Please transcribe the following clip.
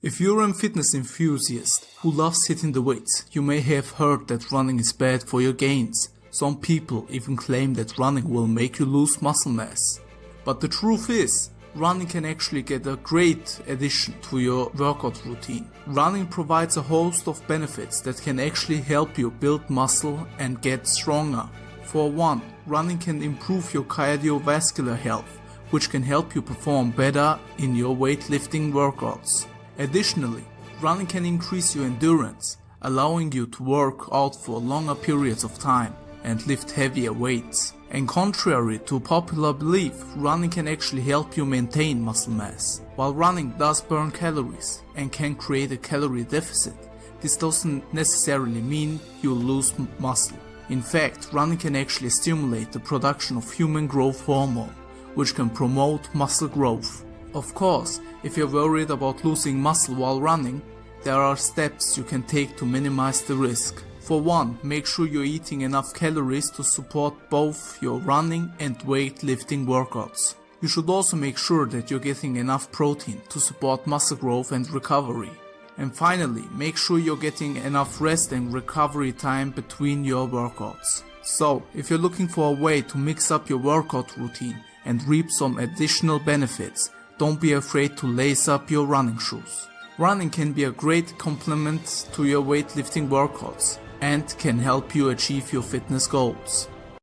If you're a fitness enthusiast who loves hitting the weights, you may have heard that running is bad for your gains. Some people even claim that running will make you lose muscle mass. But the truth is, running can actually get a great addition to your workout routine. Running provides a host of benefits that can actually help you build muscle and get stronger. For one, running can improve your cardiovascular health, which can help you perform better in your weightlifting workouts. Additionally, running can increase your endurance, allowing you to work out for longer periods of time and lift heavier weights. And contrary to popular belief, running can actually help you maintain muscle mass. While running does burn calories and can create a calorie deficit, this doesn't necessarily mean you'll lose muscle. In fact, running can actually stimulate the production of human growth hormone, which can promote muscle growth. Of course, if you're worried about losing muscle while running, there are steps you can take to minimize the risk. For one, make sure you're eating enough calories to support both your running and weightlifting workouts. You should also make sure that you're getting enough protein to support muscle growth and recovery. And finally, make sure you're getting enough rest and recovery time between your workouts. So, if you're looking for a way to mix up your workout routine and reap some additional benefits, don't be afraid to lace up your running shoes. Running can be a great complement to your weightlifting workouts and can help you achieve your fitness goals.